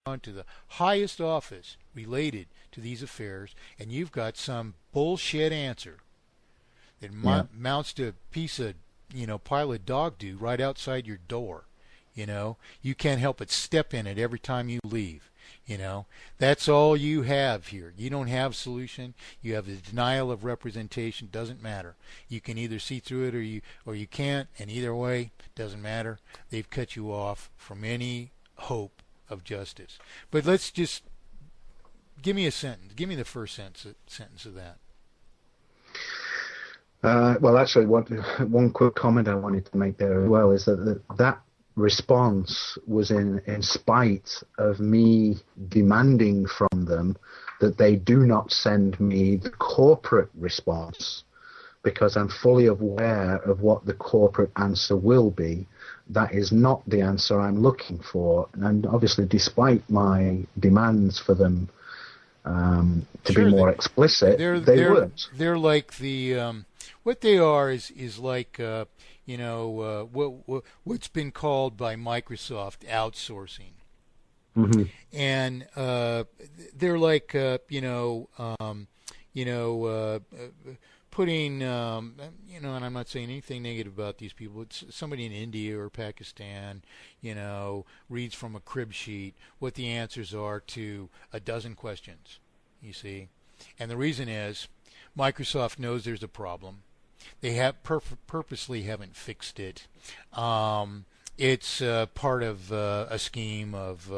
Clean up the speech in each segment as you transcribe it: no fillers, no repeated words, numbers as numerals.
on to the highest office related to these affairs, and you've got some bullshit answer that Yeah. mounts to a piece of, pile of dog doo right outside your door. You can't help but step in it every time you leave. That's all you have here. You don't have solution. You have the denial of representation. Doesn't matter. You can either see through it or you can't, and either way, doesn't matter. They've cut you off from any hope of justice. But let's just give me a sentence. Give me the first sentence of that. Well, actually, one quick comment I wanted to make there as well is that response was in spite of me demanding from them that they do not send me the corporate response, because I'm fully aware of what the corporate answer will be. That is not the answer I'm looking for. And obviously, despite my demands for them to be more explicit, they weren't. They're like the what they are is like what's been called by Microsoft outsourcing. Mm-hmm. And they're like putting and I'm not saying anything negative about these people. It's somebody in India or Pakistan, reads from a crib sheet what the answers are to a dozen questions, you see. And the reason is Microsoft knows there's a problem. They have purposely haven't fixed it. It's part of a scheme of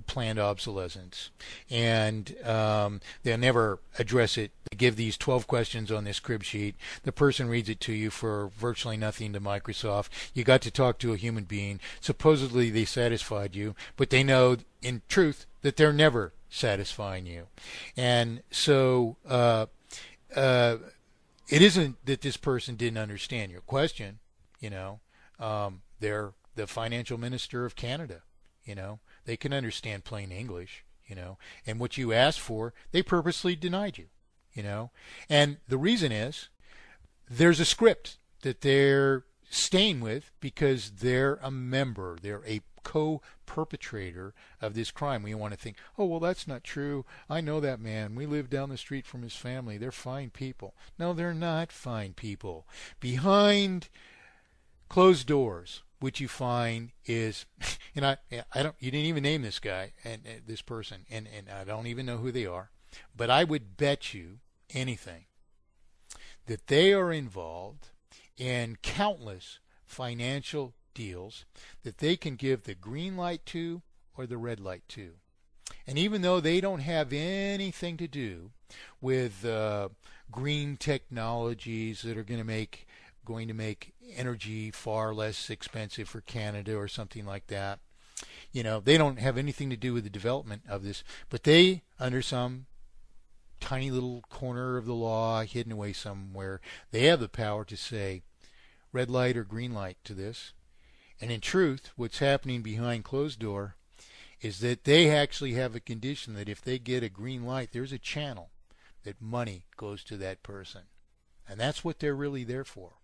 planned obsolescence, and they'll never address it. They give these 12 questions on this crib sheet. The person reads it to you for virtually nothing to Microsoft. You got to talk to a human being. Supposedly they satisfied you, but they know in truth that they're never satisfying you, and so it isn't that this person didn't understand your question. They're the financial minister of Canada. They can understand plain English. And what you asked for, they purposely denied you. And the reason is there's a script that they're staying with because they're a member. They're a co-perpetrator of this crime. We want to think, oh, well, that's not true. I know that man. We live down the street from his family. They're fine people. No, they're not fine people. Behind closed doors, which you find is, and I don't, you didn't even name this guy and this person, and I don't even know who they are, but I would bet you anything that they are involved in countless financial deals that they can give the green light to or the red light to. And even though they don't have anything to do with green technologies that are going to make energy far less expensive for Canada or something like that, they don't have anything to do with the development of this, but they, under some tiny little corner of the law hidden away somewhere, they have the power to say red light or green light to this. And in truth, what's happening behind closed door is that they actually have a condition that if they get a green light, there's a channel that money goes to that person. And that's what they're really there for.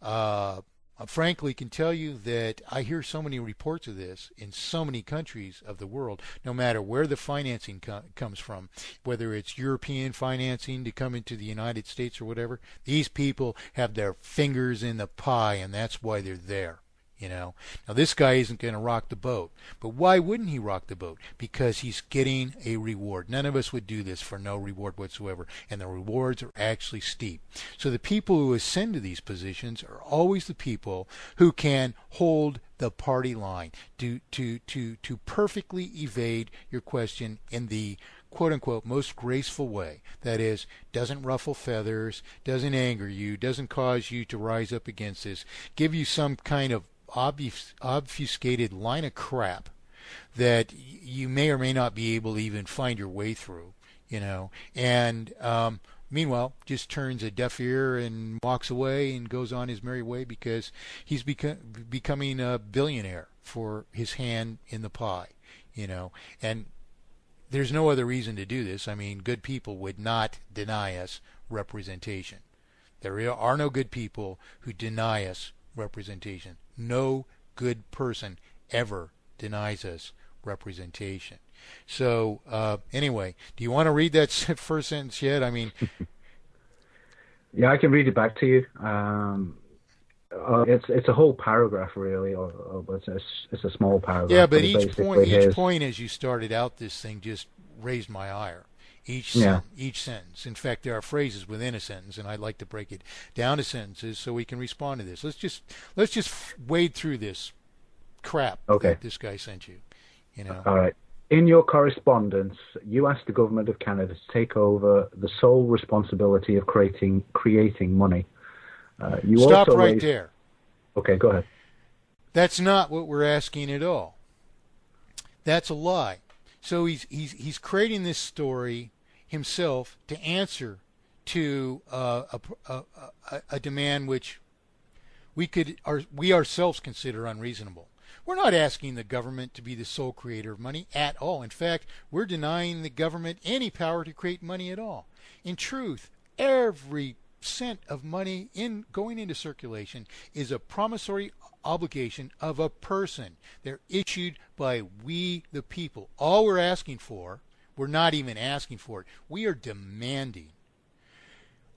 I frankly can tell you that I hear so many reports of this in so many countries of the world, no matter where the financing comes from, whether it's European financing to come into the United States or whatever. These people have their fingers in the pie, and that's why they're there. Now this guy isn't going to rock the boat, but why wouldn't he rock the boat? Because he's getting a reward. None of us would do this for no reward whatsoever, and the rewards are actually steep. So the people who ascend to these positions are always the people who can hold the party line to perfectly evade your question in the quote-unquote most graceful way. That is, doesn't ruffle feathers, doesn't anger you, doesn't cause you to rise up against this, give you some kind of obfuscated line of crap that you may or may not be able to even find your way through, and meanwhile just turns a deaf ear and walks away and goes on his merry way because he's becoming a billionaire for his hand in the pie, and there's no other reason to do this. I mean, good people would not deny us representation. There are no good people who deny us representation. No good person ever denies us representation. So anyway, do you want to read that first sentence yet? I mean, Yeah, I can read it back to you. It's a whole paragraph really, or it's a small paragraph. yeah, but But it each basically point as you started out this thing just raised my ire. Yeah. Each sentence. In fact, there are phrases within a sentence, and I'd like to break it down to sentences so we can respond to this. Let's just wade through this crap Okay. that this guy sent you. You know. All right. In your correspondence, you asked the government of Canada to take over the sole responsibility of creating money. You Stop also right raised... there. Okay, go ahead. That's not what we're asking at all. That's a lie. So he's creating this story himself to answer to a demand which we ourselves consider unreasonable. We're not asking the government to be the sole creator of money at all. In fact, we're denying the government any power to create money at all. In truth, every cent of money going into circulation is a promissory obligation of a person. They're issued by we the people. All we're asking for, we're not even asking for it. We are demanding.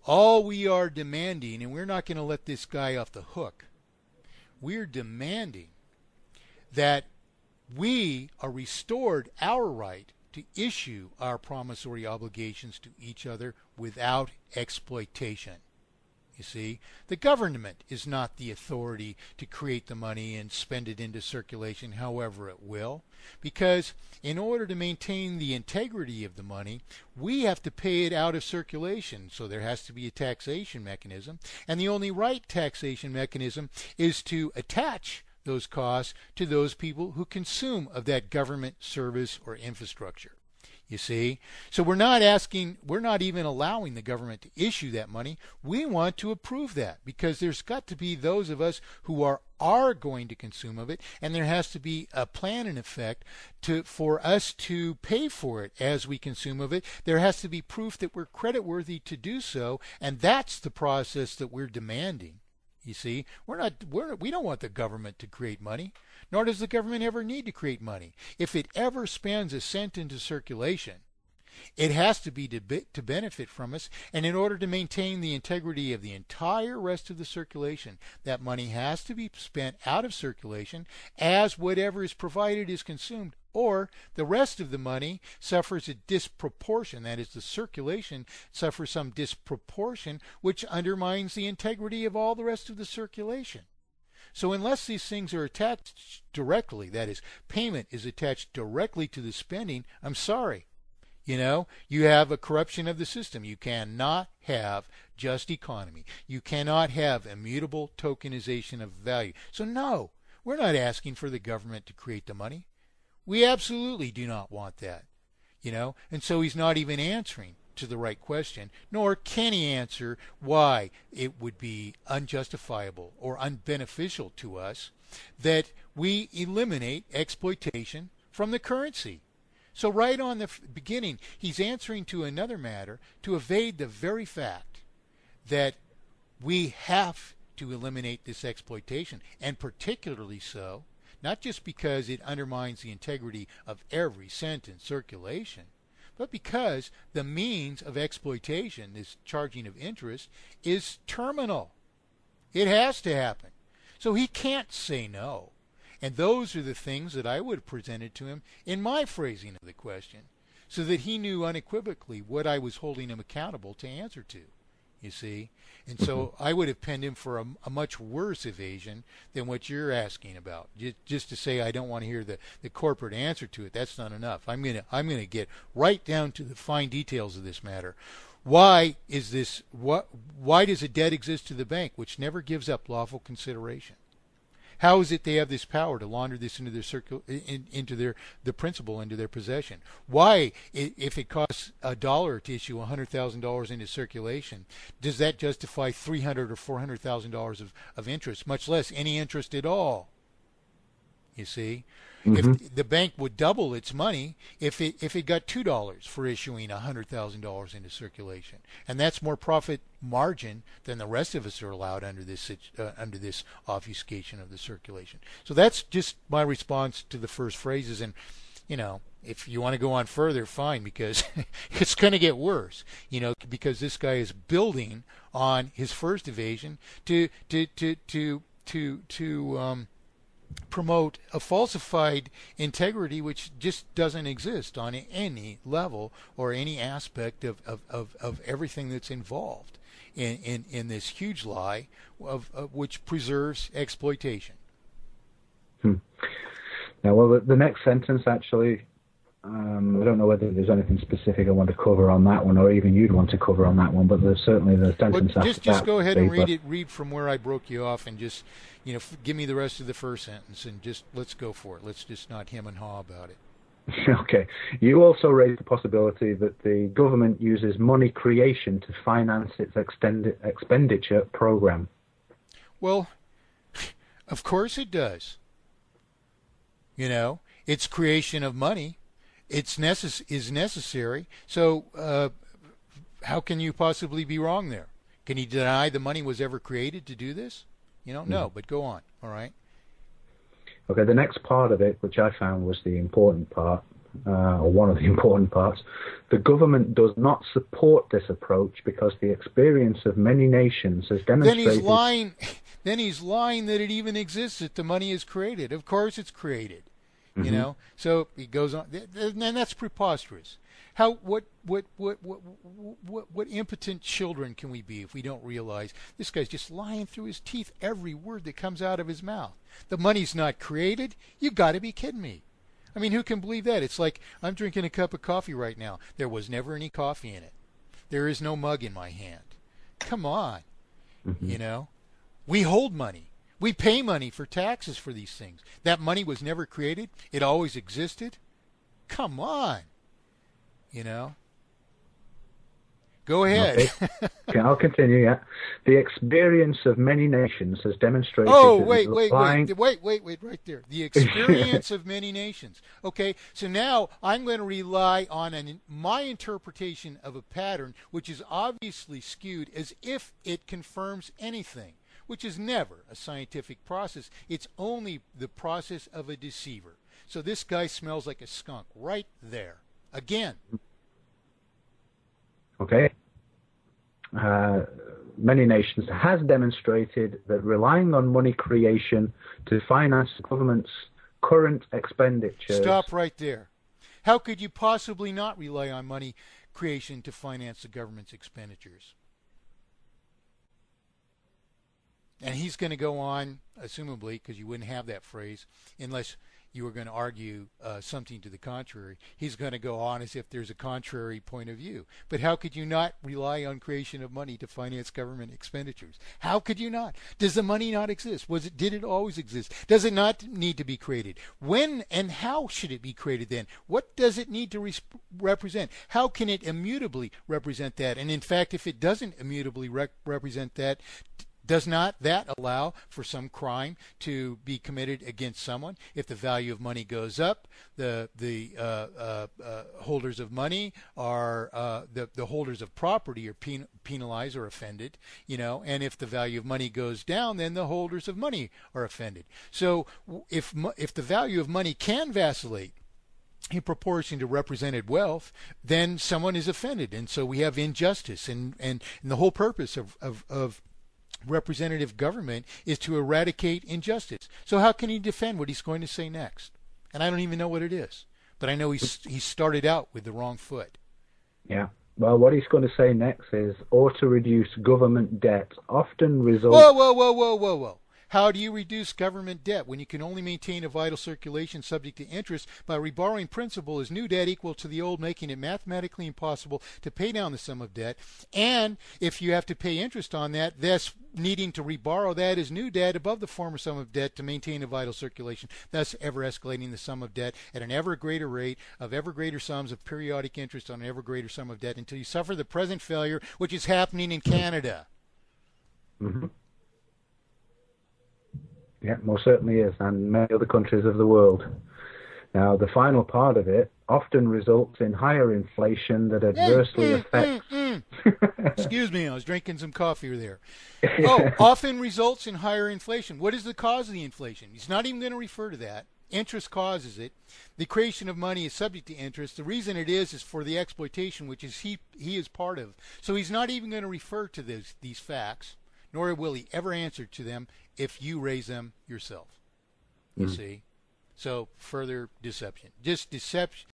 All we are demanding, and we're not going to let this guy off the hook. We're demanding that we are restored our right to issue our promissory obligations to each other without exploitation. You see, the government is not the authority to create the money and spend it into circulation however it will, because in order to maintain the integrity of the money, we have to pay it out of circulation, so there has to be a taxation mechanism, and the only right taxation mechanism is to attach those costs to those people who consume of that government service or infrastructure. You see? So we're not even allowing the government to issue that money. We want to approve that because there's got to be those of us who are going to consume of it, and there has to be a plan in effect for us to pay for it as we consume of it. There has to be proof that we're creditworthy to do so, and that's the process that we're demanding. You see, we don't want the government to create money, nor does the government ever need to create money. If it ever spends a cent into circulation, it has to be to benefit from us, and in order to maintain the integrity of the entire rest of the circulation, that money has to be spent out of circulation as whatever is provided is consumed, or the rest of the money suffers a disproportion. That is, the circulation suffers some disproportion, which undermines the integrity of all the rest of the circulation. So unless these things are attached directly, that is, payment is attached directly to the spending, I'm sorry. You know, you have a corruption of the system. You cannot have just economy. You cannot have immutable tokenization of value. So no, we're not asking for the government to create the money. We absolutely do not want that. You know, and so he's not even answering to the right question, nor can he answer why it would be unjustifiable or unbeneficial to us that we eliminate exploitation from the currency. So right on the beginning, he's answering to another matter to evade the very fact that we have to eliminate this exploitation, and particularly so, not just because it undermines the integrity of every cent in circulation, but because the means of exploitation, this charging of interest, is terminal. It has to happen. So he can't say no. And those are the things that I would have presented to him in my phrasing of the question, so that he knew unequivocally what I was holding him accountable to answer to, you see. And so I would have penned him for a much worse evasion than what you're asking about. Just to say I don't want to hear the corporate answer to it, that's not enough. I'm gonna get right down to the fine details of this matter. Why is this? Why does a debt exist to the bank which never gives up lawful consideration? How is it they have this power to launder this into the principal into their possession? Why, if it costs $1 to issue $100,000 into circulation, does that justify $300,000 or $400,000 of interest, much less any interest at all? You see, if the bank would double its money if it got $2 for issuing $100,000 into circulation, and that's more profit margin than the rest of us are allowed under this obfuscation of the circulation. So that's just my response to the first phrases, and if you want to go on further, fine, because it's going to get worse, because this guy is building on his first evasion to promote a falsified integrity which just doesn't exist on any level or any aspect of everything that's involved in this huge lie of which preserves exploitation. Now, well, the next sentence actually, I don't know whether there's anything specific I want to cover on that one, or even you'd want to cover on that one, but there's certainly the sentence after that. Just go ahead and read from where I broke you off, and just, give me the rest of the first sentence, and just let's go for it. Let's just not hem and haw about it. Okay. You also raised the possibility that the government uses money creation to finance its expenditure program. Well, of course it does. Its creation of money. Is necessary. So how can you possibly be wrong there? Can he deny the money was ever created to do this? No, but go on. All right. Okay, the next part of it, which I found was the important part, or one of the important parts, the government does not support this approach because the experience of many nations has demonstrated... Then he's lying that it even exists, that the money is created. Of course it's created. So he goes on, and that's preposterous. What impotent children can we be if we don't realize this guy's just lying through his teeth every word that comes out of his mouth? The money's not created? You got to be kidding me. I mean, who can believe that? It's like I'm drinking a cup of coffee right now. There was never any coffee in it. There is no mug in my hand. Come on. We hold money. We pay money for taxes for these things. That money was never created. It always existed. Come on. Go ahead. Okay, I'll continue, yeah. The experience of many nations has demonstrated... Oh, wait, right there. The experience of many nations. Okay, so now I'm going to rely on my interpretation of a pattern which is obviously skewed as if it confirms anything, which is never a scientific process. It's only the process of a deceiver. So this guy smells like a skunk right there. Again. Okay. Many nations has demonstrated that relying on money creation to finance the government's current expenditures... Stop right there. How could you possibly not rely on money creation to finance the government's expenditures? And he's going to go on, assumably, because you wouldn't have that phrase unless you were going to argue something to the contrary. He's going to go on as if there's a contrary point of view. But how could you not rely on creation of money to finance government expenditures? How could you not? Does the money not exist? Did it always exist? Does it not need to be created? When and how should it be created then? What does it need to represent? How can it immutably represent that? And in fact, if it doesn't immutably represent that, does not that allow for some crime to be committed against someone? If the value of money goes up, the holders of money are the holders of property are penalized or offended, and if the value of money goes down, then the holders of money are offended. So if the value of money can vacillate in proportion to represented wealth, then someone is offended, and so we have injustice, and the whole purpose of representative government is to eradicate injustice. So how can he defend what he's going to say next? And I don't even know what it is, but I know he started out with the wrong foot. Yeah. Well, what he's going to say next is, or to reduce government debt often results... Whoa. How do you reduce government debt when you can only maintain a vital circulation subject to interest by reborrowing principal as new debt equal to the old, making it mathematically impossible to pay down the sum of debt? And if you have to pay interest on that, thus needing to reborrow that as new debt above the former sum of debt to maintain a vital circulation, thus ever escalating the sum of debt at an ever greater rate of ever greater sums of periodic interest on an ever greater sum of debt until you suffer the present failure, which is happening in Canada. Mm-hmm. Yeah, most certainly is, and many other countries of the world. Now, the final part of it often results in higher inflation that adversely affects... Excuse me, I was drinking some coffee there. Often results in higher inflation. What is the cause of the inflation? He's not even going to refer to that. Interest causes it. The creation of money is subject to interest. The reason it is for the exploitation, which is he is part of. So he's not even going to refer to these facts, nor will he ever answer to them if you raise them yourself. You see? So further deception. Just deception.